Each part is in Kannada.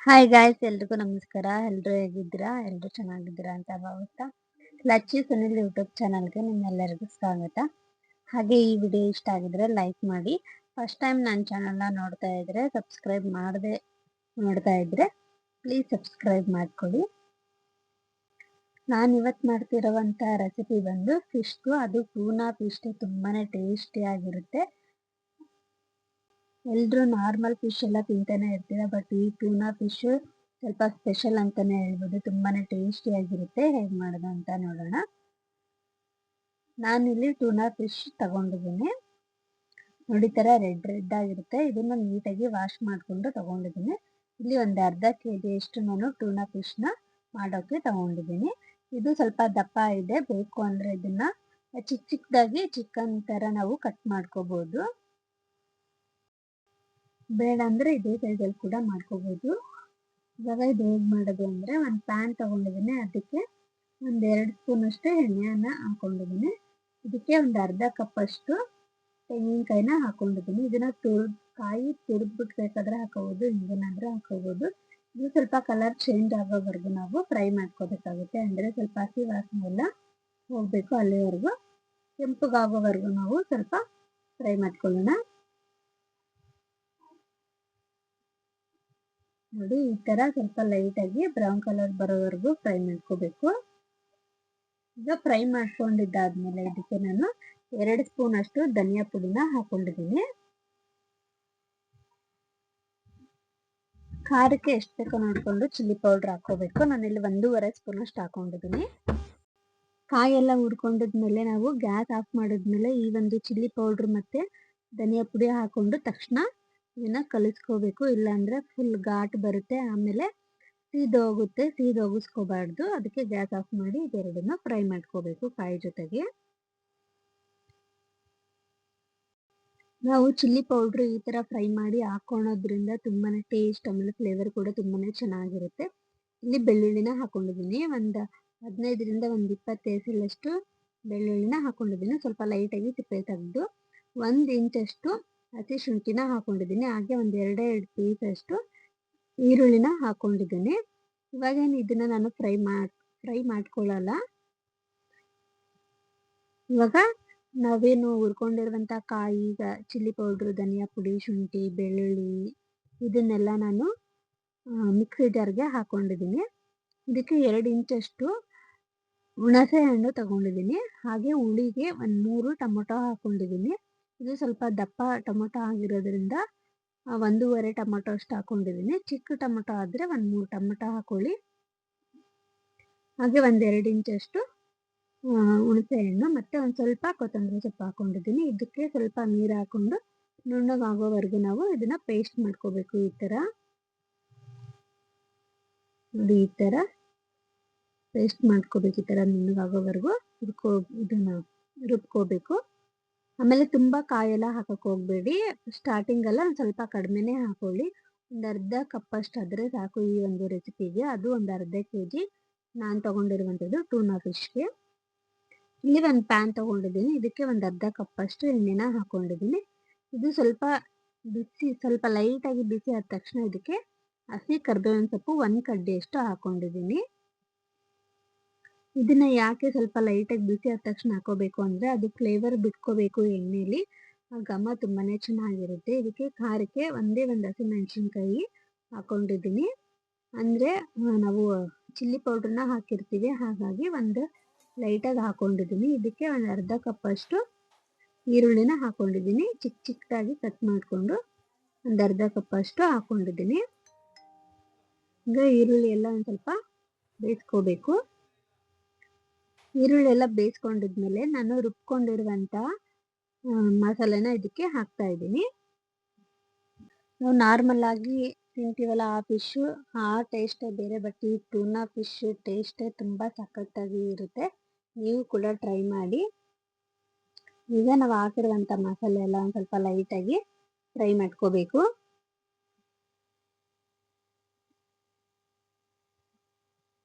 ಹಾಯ್ ಗಾಯ್ಸ್, ಎಲ್ರಿಗೂ ನಮಸ್ಕಾರ. ಎಲ್ರು ಹೇಗಿದ್ದೀರಾ? ಎಲ್ರು ಚೆನ್ನಾಗಿದ್ದೀರಾ ಅಂತ ಭಾವಿಸ್ತಾ ಲಚ್ಚಿ ಸುನಿಲ್ ಯೂಟ್ಯೂಬ್ ಚಾನಲ್ಗೆ ನಿಮ್ಮೆಲ್ಲರಿಗೂ ಸ್ವಾಗತ. ಹಾಗೆ ಈ ವಿಡಿಯೋ ಇಷ್ಟ ಆಗಿದ್ರೆ ಲೈಕ್ ಮಾಡಿ. ಫಸ್ಟ್ ಟೈಮ್ ನನ್ನ ಚಾನಲ್ನ ನೋಡ್ತಾ ಇದ್ರೆ ಸಬ್ಸ್ಕ್ರೈಬ್ ಮಾಡದೆ ನೋಡ್ತಾ ಇದ್ರೆ ಪ್ಲೀಸ್ ಸಬ್ಸ್ಕ್ರೈಬ್ ಮಾಡ್ಕೊಳ್ಳಿ. ನಾನು ಇವತ್ತು ಮಾಡ್ತಿರೋವಂಥ ರೆಸಿಪಿ ಬಂದು ಫಿಶ್ದು, ಅದು ಟೂನಾ ಫಿಶ್. ತುಂಬಾನೇ ಟೇಸ್ಟಿ ಆಗಿರುತ್ತೆ. ಎಲ್ರು ನಾರ್ಮಲ್ ಫಿಶ್ ಎಲ್ಲ ತಿಂತಾನೆ ಇರ್ತೀರ, ಬಟ್ ಈ ಟೂನಾ ಫಿಶ್ ಸ್ವಲ್ಪ ಸ್ಪೆಷಲ್ ಅಂತಾನೆ ಹೇಳ್ಬೋದು. ತುಂಬಾನೇ ಟೇಸ್ಟಿ ಆಗಿರುತ್ತೆ. ಹೇಗೆ ಮಾಡೋದು ಅಂತ ನೋಡೋಣ. ನಾನಿಲ್ಲಿ ಟೂನಾ ಫಿಶ್ ತಗೊಂಡಿದ್ದೀನಿ. ನೋಡಿ, ತರ ರೆಡ್ ರೆಡ್ ಆಗಿರುತ್ತೆ. ಇದನ್ನ ನೀಟಾಗಿ ವಾಶ್ ಮಾಡ್ಕೊಂಡು ತಗೊಂಡಿದ್ದೀನಿ. ಇಲ್ಲಿ ಒಂದು ಅರ್ಧ ಕೆಜಿ ಅಷ್ಟು ನಾನು ಟೂನಾ ಫಿಶ್ ನ ಮಾಡೋಕೆ ತಗೊಂಡಿದ್ದೀನಿ. ಇದು ಸ್ವಲ್ಪ ದಪ್ಪ ಇದೆ. ಬೇಕು ಅಂದ್ರೆ ಇದನ್ನ ಚಿಕ್ಕ ಚಿಕ್ಕದಾಗಿ ಚಿಕನ್ ತರ ನಾವು ಕಟ್ ಮಾಡ್ಕೋಬಹುದು. ಬೇಡ ಅಂದ್ರೆ ಇದೇ ಸೈಜಲ್ಲಿ ಕೂಡ ಮಾಡ್ಕೋಬಹುದು. ಇವಾಗ ಇದು ಹೇಗೆ ಮಾಡೋದು ಅಂದ್ರೆ, ಒಂದು ಪ್ಯಾನ್ ತಗೊಂಡಿದ್ದೀನಿ. ಅದಕ್ಕೆ ಒಂದ್ 2 ಸ್ಪೂನ್ ಅಷ್ಟು ಎಣ್ಣೆಯನ್ನ ಹಾಕೊಂಡಿದ್ದೀನಿ. ಇದಕ್ಕೆ ಒಂದು ಅರ್ಧ ಕಪ್ ಅಷ್ಟು ತೆಂಗಿನಕಾಯಿನ ಹಾಕೊಂಡಿದ್ದೀನಿ. ಇದನ್ನ ಕಾಯಿ ತುರಿದ್ಬಿಟ್ಟು ಬೇಕಾದ್ರೆ ಹಾಕೋಬಹುದು, ಹಿಂಗೇನಾದ್ರೂ ಹಾಕೋಬಹುದು. ಇದು ಸ್ವಲ್ಪ ಕಲರ್ ಚೇಂಜ್ ಆಗೋವರೆಗೂ ನಾವು ಫ್ರೈ ಮಾಡ್ಕೋಬೇಕಾಗುತ್ತೆ. ಅಂದ್ರೆ ಸ್ವಲ್ಪ ಹಸಿ ವಾಸನೆ ಎಲ್ಲ ಹೋಗ್ಬೇಕು, ಅಲ್ಲಿವರೆಗೂ ಕೆಂಪಗಾಗೋವರೆಗೂ ನಾವು ಸ್ವಲ್ಪ ಫ್ರೈ ಮಾಡ್ಕೊಳ್ಳೋಣ. ನೋಡಿ, ಈ ತರ ಸ್ವಲ್ಪ ಲೈಟ್ ಆಗಿ ಬ್ರೌನ್ ಕಲರ್ ಬರೋವರೆಗೂ ಫ್ರೈ ಮಾಡ್ಕೋಬೇಕು. ಈಗ ಫ್ರೈ ಮಾಡ್ಕೊಂಡಿದ್ದಾದ್ಮೇಲೆ ಇದಕ್ಕೆ ನಾನು 2 ಸ್ಪೂನ್ ಅಷ್ಟು ಧನಿಯಾ ಪುಡಿನ ಹಾಕೊಂಡಿದ್ದೀನಿ. ಖಾರಕ್ಕೆ ಎಷ್ಟು ಬೇಕೋ ನೋಡ್ಕೊಂಡು ಚಿಲ್ಲಿ ಪೌಡರ್ ಹಾಕೋಬೇಕು. ನಾನಿಲ್ಲಿ 1.5 ಸ್ಪೂನ್ ಅಷ್ಟು ಹಾಕೊಂಡಿದ್ದೀನಿ. ಕಾಯಿ ಎಲ್ಲ ಹುರ್ಕೊಂಡಿದ್ಮೇಲೆ ನಾವು ಗ್ಯಾಸ್ ಆಫ್ ಮಾಡಿದ್ಮೇಲೆ ಈ ಒಂದು ಚಿಲ್ಲಿ ಪೌಡರ್ ಮತ್ತೆ ಧನಿಯಾ ಪುಡಿ ಹಾಕೊಂಡು ತಕ್ಷಣ ಇದನ್ನ ಕಲಿಸ್ಕೋಬೇಕು. ಇಲ್ಲಾಂದ್ರೆ ಫುಲ್ ಘಾಟ್ ಬರುತ್ತೆ, ಆಮೇಲೆ ಸೀದೋಗಿಸ್ಕೋಬಾರ್ದು. ಅದಕ್ಕೆ ಗ್ಯಾಸ್ ಆಫ್ ಮಾಡಿ ಇದೆರಡನ್ನ ಫ್ರೈ ಮಾಡ್ಕೋಬೇಕು ಕಾಯಿ ಜೊತೆಗೆ. ನಾವು ಚಿಲ್ಲಿ ಪೌಡ್ರ್ ಈ ತರ ಫ್ರೈ ಮಾಡಿ ಹಾಕೋಣೋದ್ರಿಂದ ತುಂಬಾನೇ ಟೇಸ್ಟ್, ಆಮೇಲೆ ಫ್ಲೇವರ್ ಕೂಡ ತುಂಬಾನೇ ಚೆನ್ನಾಗಿರುತ್ತೆ. ಇಲ್ಲಿ ಬೆಳ್ಳುಳ್ಳಿನ ಹಾಕೊಂಡಿದ್ದೀನಿ. ಒಂದು 15ರಿಂದ ಒಂದು 20 ಎಸಲಷ್ಟು ಬೆಳ್ಳುಳ್ಳಿನ ಹಾಕೊಂಡಿದ್ದೀನಿ. ಸ್ವಲ್ಪ ಲೈಟಾಗಿ ಸಿಪ್ಪೆ ತೆಗೆದು 1 ಇಂಚಷ್ಟು ಹಸಿ ಶುಂಠಿನ ಹಾಕೊಂಡಿದ್ದೀನಿ. ಹಾಗೆ ಒಂದು 2 ಪೀಸ್ ಅಷ್ಟು ಈರುಳ್ಳಿನ ಹಾಕೊಂಡಿದ್ದೀನಿ. ಇವಾಗೇನು ಇದನ್ನ ನಾನು ಫ್ರೈ ಮಾಡ್ಕೊಳ್ಳಲ್ಲ. ಇವಾಗ ನಾವೇನು ಹುರ್ಕೊಂಡಿರುವಂತ ಕಾಯಿ, ಚಿಲ್ಲಿ ಪೌಡ್ರ್, ಧನಿಯಾ ಪುಡಿ, ಶುಂಠಿ, ಬೆಳ್ಳುಳ್ಳಿ ಇದನ್ನೆಲ್ಲ ನಾನು ಮಿಕ್ಸಿ ಜಾರ್ಗೆ ಹಾಕೊಂಡಿದ್ದೀನಿ. ಇದಕ್ಕೆ 2 ಇಂಚಷ್ಟು ಹುಣಸೆ ಹಣ್ಣು ತಗೊಂಡಿದ್ದೀನಿ. ಹಾಗೆ ಹುಳಿಗೆ ಒಂದು 3 ಟೊಮೊಟೊ ಹಾಕೊಂಡಿದ್ದೀನಿ. ಇದು ಸ್ವಲ್ಪ ದಪ್ಪ ಟೊಮೊಟೊ ಆಗಿರೋದ್ರಿಂದ 1.5 ಟೊಮೊಟೊ ಅಷ್ಟು ಹಾಕೊಂಡಿದ್ದೀನಿ. ಚಿಕ್ಕ ಟೊಮೊಟೊ ಆದ್ರೆ 1-3 ಟೊಮೊಟೊ ಹಾಕೊಳ್ಳಿ. ಹಾಗೆ 1-2 ಇಂಚಷ್ಟು ಹುಣಸೆ ಹಣ್ಣು ಮತ್ತೆ ಒಂದು ಸ್ವಲ್ಪ ಕೊತ್ತಂಬರಿ ಸೊಪ್ಪು ಹಾಕೊಂಡಿದ್ದೀನಿ. ಇದಕ್ಕೆ ಸ್ವಲ್ಪ ನೀರು ಹಾಕೊಂಡು ನುಣ್ಣಗಾಗೋವರೆಗೂ ನಾವು ಇದನ್ನ ಪೇಸ್ಟ್ ಮಾಡ್ಕೋಬೇಕು. ಈ ತರ ನೋಡಿ, ಈ ತರ ಪೇಸ್ಟ್ ಮಾಡ್ಕೋಬೇಕು. ಈ ತರ ನುಣ್ಣಗಾಗೋವರೆಗೂ ಇದನ್ನ ರುಬ್ಕೋಬೇಕು. ಆಮೇಲೆ ತುಂಬಾ ಕಾಯೆಲ್ಲ ಹಾಕಕ್ ಹೋಗ್ಬೇಡಿ. ಸ್ಟಾರ್ಟಿಂಗ್ ಎಲ್ಲ ಒಂದು ಸ್ವಲ್ಪ ಕಡಿಮೆನೆ ಹಾಕೊಳ್ಳಿ. ಒಂದು ಅರ್ಧ ಕಪ್ ಅಷ್ಟಾದ್ರೆ ಸಾಕು ಈ ಒಂದು ರೆಸಿಪಿಗೆ. ಅದು ಒಂದು ಅರ್ಧ ಕೆಜಿ ನಾನು ತಗೊಂಡಿರುವಂಥದ್ದು ಟೂನಾ ಫಿಶ್ಗೆ. ಇಲ್ಲಿ ಒಂದು ಪ್ಯಾನ್ ತಗೊಂಡಿದ್ದೀನಿ. ಇದಕ್ಕೆ ಒಂದು ಅರ್ಧ ಕಪ್ ಅಷ್ಟು ಎಣ್ಣೆನ ಹಾಕೊಂಡಿದ್ದೀನಿ. ಇದು ಸ್ವಲ್ಪ ಲೈಟಾಗಿ ಬಿಸಿ ಆದ ತಕ್ಷಣ ಇದಕ್ಕೆ ಹಸಿ ಕರಿಬೇವಿನ ಸೊಪ್ಪು 1 ಕಡ್ಡಿಯಷ್ಟು ಹಾಕೊಂಡಿದ್ದೀನಿ. ಇದನ್ನ ಯಾಕೆ ಸ್ವಲ್ಪ ಲೈಟಾಗಿ ಬಿಸಿ ಆದ ತಕ್ಷಣ ಹಾಕೋಬೇಕು ಅಂದ್ರೆ, ಅದು ಫ್ಲೇವರ್ ಬಿಟ್ಕೋಬೇಕು ಎಣ್ಣೆಲಿ, ಆ ಘಮ ತುಂಬಾನೇ ಚೆನ್ನಾಗಿರುತ್ತೆ. ಇದಕ್ಕೆ ಖಾರಕ್ಕೆ ಒಂದೇ ಒಂದು ಹಸಿಮೆಣಸಿನ್ಕಾಯಿ ಹಾಕೊಂಡಿದ್ದೀನಿ. ಅಂದ್ರೆ ನಾವು ಚಿಲ್ಲಿ ಪೌಡ್ರನ್ನ ಹಾಕಿರ್ತೀವಿ, ಹಾಗಾಗಿ ಒಂದು ಲೈಟಾಗಿ ಹಾಕೊಂಡಿದ್ದೀನಿ. ಇದಕ್ಕೆ ಒಂದು ಅರ್ಧ ಕಪ್ ಅಷ್ಟು ಈರುಳ್ಳಿನ ಹಾಕೊಂಡಿದ್ದೀನಿ. ಚಿಕ್ಕದಾಗಿ ಕಟ್ ಮಾಡಿಕೊಂಡು ಒಂದು ಅರ್ಧ ಕಪ್ ಅಷ್ಟು ಹಾಕೊಂಡಿದ್ದೀನಿ. ಈಗ ಈರುಳ್ಳಿ ಎಲ್ಲ ಒಂದು ಸ್ವಲ್ಪ ಬೇಯಿಸ್ಕೋಬೇಕು. ಈರುಳ್ಳಿ ಎಲ್ಲ ಬೇಯಿಸ್ಕೊಂಡಿದ್ಮೇಲೆ ನಾನು ರುಬ್ಕೊಂಡಿರುವಂತ ಮಸಾಲೆನ ಇದಕ್ಕೆ ಹಾಕ್ತಾ ಇದ್ದೀನಿ. ನಾವು ನಾರ್ಮಲ್ ಆಗಿ ತಿಂತೀವಲ್ಲ ಆ ಫಿಶು, ಆ ಟೇಸ್ಟೇ ಬೇರೆ. ಬಟ್ ಈ ಟೂನಾ ಫಿಶ್ ಟೇಸ್ಟೇ ತುಂಬಾ ಸಖತ್ತಾಗಿ ಇರುತ್ತೆ. ನೀವು ಕೂಡ ಟ್ರೈ ಮಾಡಿ. ಈಗ ನಾವು ಹಾಕಿರುವಂತ ಮಸಾಲೆ ಎಲ್ಲ ಒಂದು ಸ್ವಲ್ಪ ಲೈಟಾಗಿ ಫ್ರೈ ಮಾಡ್ಕೋಬೇಕು.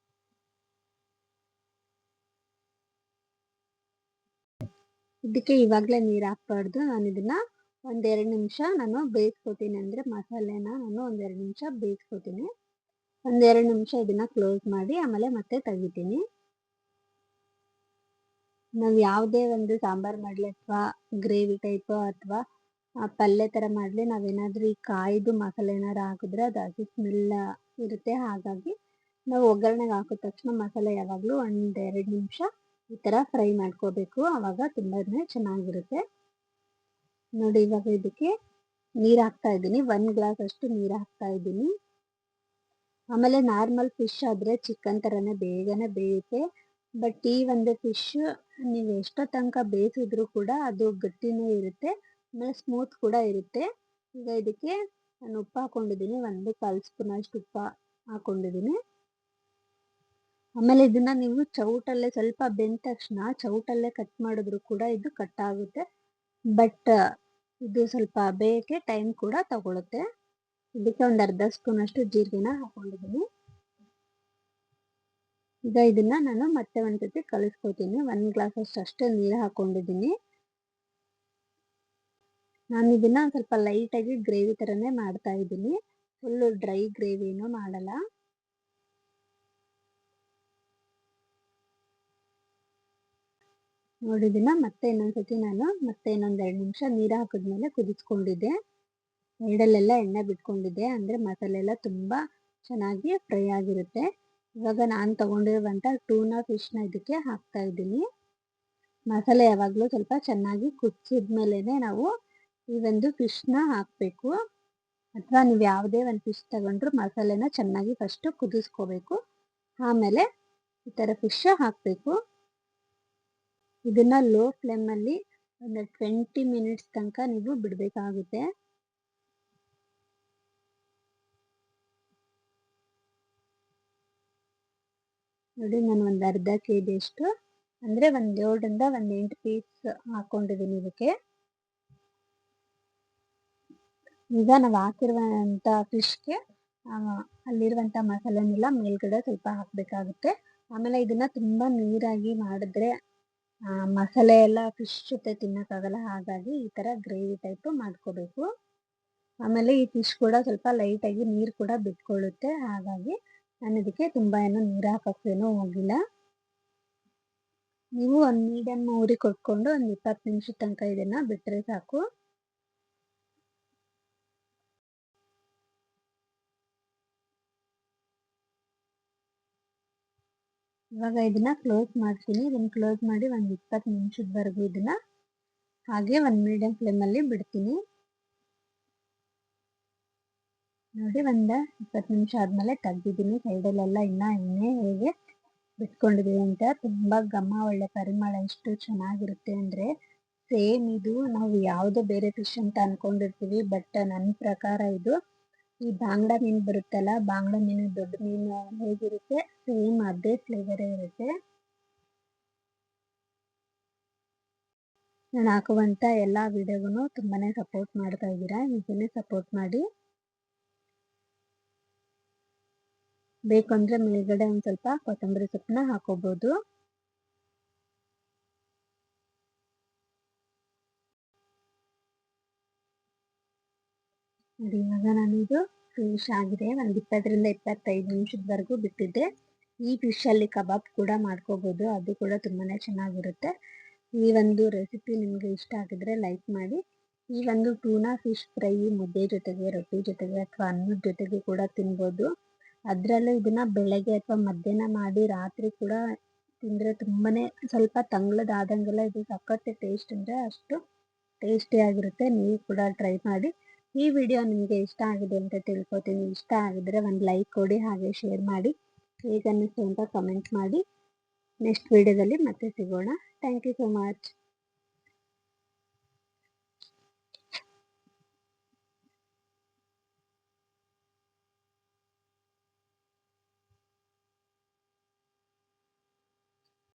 ಇದಕ್ಕೆ ಇವಾಗಲೇ ನೀರು ಹಾಕ್ಬಾರ್ದು. ನಾನು ಇದನ್ನ 1-2 ನಿಮಿಷ ನಾನು ಬೇಯಿಸ್ಕೊತೀನಿ. ಅಂದ್ರೆ ಮಸಾಲೆನ ನಾನು 1-2 ನಿಮಿಷ ಬೇಯಿಸ್ಕೊತೀನಿ. ಒಂದೆರಡು ನಿಮಿಷ ಇದನ್ನ ಕ್ಲೋಸ್ ಮಾಡಿ ಆಮೇಲೆ ಮತ್ತೆ ತೆಗಿತೀನಿ. ನಾವು ಯಾವುದೇ ಒಂದು ಸಾಂಬಾರು ಮಾಡಲಿ ಅಥವಾ ಗ್ರೇವಿ ಟೈಪ್ ಅಥವಾ ಪಲ್ಯ ಥರ ಮಾಡಲಿ, ನಾವೇನಾದರೂ ಈ ಕಾಯ್ದು ಮಸಾಲೆ ಏನಾರು ಹಾಕಿದ್ರೆ ಅದು ಹಸಿ ಸ್ಮೆಲ್ ಇರುತ್ತೆ. ಹಾಗಾಗಿ ನಾವು ಒಗ್ಗರಣೆಗೆ ಹಾಕಿದ ತಕ್ಷಣ ಮಸಾಲೆ ಯಾವಾಗಲೂ ಒಂದೆರಡು ನಿಮಿಷ ಈ ಥರ ಫ್ರೈ ಮಾಡ್ಕೋಬೇಕು. ಆವಾಗ ತುಂಬಾ ಚೆನ್ನಾಗಿರುತ್ತೆ. ನೋಡಿ, ಇವಾಗ ಇದಕ್ಕೆ ನೀರು ಹಾಕ್ತಾ ಇದ್ದೀನಿ. 1 ಗ್ಲಾಸ್ ಅಷ್ಟು ನೀರು ಹಾಕ್ತಾ ಇದ್ದೀನಿ. ಆಮೇಲೆ ನಾರ್ಮಲ್ ಫಿಶ್ ಆದರೆ ಚಿಕನ್ ಥರನೇ ಬೇಗನೆ ಬೇಯುತ್ತೆ. ಬಟ್ ಈ ಒಂದು ಫಿಶ್ ನೀವು ಎಷ್ಟೋ ತನಕ ಬೇಯಿಸಿದ್ರು ಕೂಡ ಅದು ಗಟ್ಟಿನೇ ಇರುತ್ತೆ, ಆಮೇಲೆ ಸ್ಮೂತ್ ಕೂಡ ಇರುತ್ತೆ. ಈಗ ಇದಕ್ಕೆ ನಾನು ಉಪ್ಪು ಹಾಕೊಂಡಿದ್ದೀನಿ, 1/4 ಸ್ಪೂನ್ ಅಷ್ಟು ಉಪ್ಪು ಹಾಕೊಂಡಿದ್ದೀನಿ. ಆಮೇಲೆ ಇದನ್ನ ನೀವು ಚೌಟಲ್ಲೇ ಸ್ವಲ್ಪ ಬೆಂದ ತಕ್ಷಣ ಚೌಟಲ್ಲೇ ಕಟ್ ಮಾಡಿದ್ರು ಕೂಡ ಇದು ಕಟ್ ಆಗುತ್ತೆ. ಬಟ್ ಇದು ಸ್ವಲ್ಪ ಬೇಯಕ್ಕೆ ಟೈಮ್ ಕೂಡ ತಗೊಳುತ್ತೆ. ಇದಕ್ಕೆ ಒಂದು ಅರ್ಧ ಸ್ಪೂನ್ ಅಷ್ಟು ಜೀರಿಗೆನ ಹಾಕೊಂಡಿದ್ದೀನಿ. ಈಗ ಇದನ್ನ ನಾನು ಮತ್ತೆ ಒಂದ್ಸತಿ ಕಲಿಸ್ಕೊತೀನಿ. 1 ಗ್ಲಾಸ್ ಅಷ್ಟೇ ನೀರು ಹಾಕೊಂಡಿದ್ದೀನಿ. ನಾನು ಇದನ್ನ ಸ್ವಲ್ಪ ಲೈಟಾಗಿ ಗ್ರೇವಿ ಥರನೇ ಮಾಡ್ತಾ ಇದ್ದೀನಿ, ಫುಲ್ಲು ಡ್ರೈ ಗ್ರೇವಿನೂ ಮಾಡಲ್ಲ. ನೋಡಿದಿನ ಮತ್ತೆ ಇನ್ನೊಂದ್ಸತಿ ನಾನು ಮತ್ತೆ ಇನ್ನೊಂದೆರಡು ನಿಮಿಷ ನೀರು ಹಾಕಿದ್ಮೇಲೆ ಕುದಿಸ್ಕೊಂಡಿದ್ದೆ. ಸೈಡಲ್ಲೆಲ್ಲ ಎಣ್ಣೆ ಬಿಟ್ಕೊಂಡಿದ್ದೆ, ಅಂದರೆ ಮಸಾಲೆ ಎಲ್ಲ ತುಂಬ ಚೆನ್ನಾಗಿ ಫ್ರೈ ಆಗಿರುತ್ತೆ. ಇವಾಗ ನಾನು ತಗೊಂಡಿರುವಂಥ ಟೂನಾ ಫಿಶ್ನ ಇದಕ್ಕೆ ಹಾಕ್ತಾ ಇದ್ದೀನಿ. ಮಸಾಲೆ ಯಾವಾಗಲೂ ಸ್ವಲ್ಪ ಚೆನ್ನಾಗಿ ಕುದಿಸಿದ್ಮೇಲೆ ನಾವು ಈ ಒಂದು ಫಿಶ್ನ ಹಾಕಬೇಕು. ಅಥವಾ ನೀವು ಯಾವುದೇ ಒಂದು ಫಿಶ್ ತಗೊಂಡ್ರು ಮಸಾಲೆನ ಚೆನ್ನಾಗಿ ಫಸ್ಟು ಕುದಿಸ್ಕೋಬೇಕು, ಆಮೇಲೆ ಈ ಥರ ಫಿಶ್ ಹಾಕಬೇಕು. ಇದನ್ನ ಲೋ ಫ್ಲೇಮಲ್ಲಿ ಒಂದು 20 ಮಿನಿಟ್ಸ್ ತನಕ ನೀವು ಬಿಡಬೇಕಾಗುತ್ತೆ. ನೋಡಿ, ನಾನು ಒಂದು ಅರ್ಧ kg ಅಷ್ಟು, ಅಂದರೆ ಒಂದು 7ರಿಂದ 8 ಪೀಸ್ ಹಾಕೊಂಡಿದ್ದೀನಿ ಇದಕ್ಕೆ. ಈಗ ನಾವು ಹಾಕಿರುವಂಥ ಫಿಶ್ಗೆ ಅಲ್ಲಿರುವಂಥ ಮಸಾಲೆನೆಲ್ಲ ಮೇಲ್ಗಡೆ ಸ್ವಲ್ಪ ಹಾಕಬೇಕಾಗುತ್ತೆ. ಆಮೇಲೆ ಇದನ್ನ ತುಂಬ ನೀರಾಗಿ ಮಾಡಿದ್ರೆ ಮಸಾಲೆ ಎಲ್ಲ ಫಿಶ್ ಜೊತೆ ತಿನ್ನೋಕ್ಕಾಗಲ್ಲ. ಹಾಗಾಗಿ ಈ ಥರ ಗ್ರೇವಿ ಟೈಪು ಮಾಡ್ಕೋಬೇಕು. ಆಮೇಲೆ ಈ ಫಿಶ್ ಕೂಡ ಸ್ವಲ್ಪ ಲೈಟಾಗಿ ನೀರು ಕೂಡ ಬಿಟ್ಕೊಳ್ಳುತ್ತೆ. ಹಾಗಾಗಿ ನಾನು ಇದಕ್ಕೆ ತುಂಬ ಏನು ನೀರು ಹಾಕೋಕ್ಕೇನೂ ಹೋಗಿಲ್ಲ. ನೀವು ಒಂದು ಮೀಡಿಯಮ್ ಉರಿ ಕೊಟ್ಕೊಂಡು ಒಂದು 20 ನಿಮಿಷದ ತನಕ ಇದನ್ನು ಬಿಟ್ಟರೆ ಸಾಕು. ಇವಾಗ ಇದನ್ನ ಕ್ಲೋಸ್ ಮಾಡ್ತೀನಿ. ಇದನ್ನ ಕ್ಲೋಸ್ ಮಾಡಿ ಒಂದು 20 ನಿಮಿಷದವರೆಗೂ ಇದನ್ನ ಹಾಗೆ ಒಂದು ಮೀಡಿಯಂ ಫ್ಲೇಮಲ್ಲಿ ಬಿಡ್ತೀನಿ. ನೋಡಿ, ಒಂದು 20 ನಿಮಿಷ ಆದಮೇಲೆ ತೆಗ್ದಿದ್ದೀನಿ. ಸೈಡಲ್ಲೆಲ್ಲ ಇನ್ನೂ ಎಣ್ಣೆ ಹೇಗೆ ಬಿಟ್ಕೊಂಡಿದ್ದೀವಿ ಅಂತ ತುಂಬ ಘಮ, ಒಳ್ಳೆ ಪರಿಮಳ ಎಷ್ಟು ಚೆನ್ನಾಗಿರುತ್ತೆ ಅಂದರೆ ಸೇಮ್ ಇದು ನಾವು ಯಾವುದೋ ಬೇರೆ ಫಿಶ್ ಅಂತ ಅಂದ್ಕೊಂಡಿರ್ತೀವಿ. ಬಟ್ ನನ್ನ ಪ್ರಕಾರ ಇದು ಈ ಬಾಂಗ್ಡಾ ಮೀನು ಬರುತ್ತಲ್ಲ, ಬಾಂಗ್ಡಾ ಮೀನು ದೊಡ್ಡ ಮೀನು ಹೇಗಿರುತ್ತೆ ಸೇಮ್ ಅದೇ ಫ್ಲೇವರೇ ಇರುತ್ತೆ. ನಾನು ಹಾಕುವಂಥ ಎಲ್ಲ ವಿಡಿಯೋಗೂ ತುಂಬಾ ಸಪೋರ್ಟ್ ಮಾಡ್ತಾ ಇದ್ದೀರಾ. ಹೀಗೇ ಸಪೋರ್ಟ್ ಮಾಡಿ. ಬೇಕು ಅಂದರೆ ಮೇಲ್ಗಡೆ ಒಂದು ಸ್ವಲ್ಪ ಕೊತ್ತಂಬರಿ ಸೊಪ್ಪನ್ನ ಹಾಕೋಬೋದು. ನೋಡಿ, ಇವಾಗ ನಾನಿದು ಫಿನಿಶ್ ಆಗಿದೆ. ಒಂದು 20ರಿಂದ 25 ನಿಮಿಷದವರೆಗೂ ಬಿಟ್ಟಿದ್ದೆ. ಈ ಫಿಶಲ್ಲಿ ಕಬಾಬ್ ಕೂಡ ಮಾಡ್ಕೋಬೋದು, ಅದು ಕೂಡ ತುಂಬಾ ಚೆನ್ನಾಗಿರುತ್ತೆ. ಈ ಒಂದು ರೆಸಿಪಿ ನಿಮಗೆ ಇಷ್ಟ ಆಗಿದ್ರೆ ಲೈಕ್ ಮಾಡಿ. ಈ ಒಂದು ಟೂನಾ ಫಿಶ್ ಫ್ರೈ ಮುದ್ದೆ ಜೊತೆಗೆ, ರೊಟ್ಟಿ ಜೊತೆಗೆ ಅಥವಾ ಅನ್ನದ ಜೊತೆಗೆ ಕೂಡ ತಿನ್ಬೋದು. ಅದರಲ್ಲೂ ಇದನ್ನು ಬೆಳಗ್ಗೆ ಅಥವಾ ಮಧ್ಯಾಹ್ನ ಮಾಡಿ ರಾತ್ರಿ ಕೂಡ ತಿಂದರೆ ತುಂಬಾ ಸ್ವಲ್ಪ ತಂಗ್ಳದಾದಂಗೆಲ್ಲ ಇದು ಸಖತ್ ಟೇಸ್ಟ್, ಅಂದರೆ ಅಷ್ಟು ಟೇಸ್ಟಿಯಾಗಿರುತ್ತೆ. ನೀವು ಕೂಡ ಟ್ರೈ ಮಾಡಿ. ಈ ವಿಡಿಯೋ ನಿಮಗೆ ಇಷ್ಟ ಆಗಿದೆ ಅಂತ ತಿಳ್ಕೊತೀನಿ. ಇಷ್ಟ ಆಗಿದ್ರೆ ಒಂದು ಲೈಕ್ ಕೊಡಿ, ಹಾಗೆ ಶೇರ್ ಮಾಡಿ. ಹೇಗನ್ನಿಸ್ತು ಅಂತ ಕಮೆಂಟ್ ಮಾಡಿ. ನೆಕ್ಸ್ಟ್ ವಿಡಿಯೋದಲ್ಲಿ ಮತ್ತೆ ಸಿಗೋಣ. Thank you so much.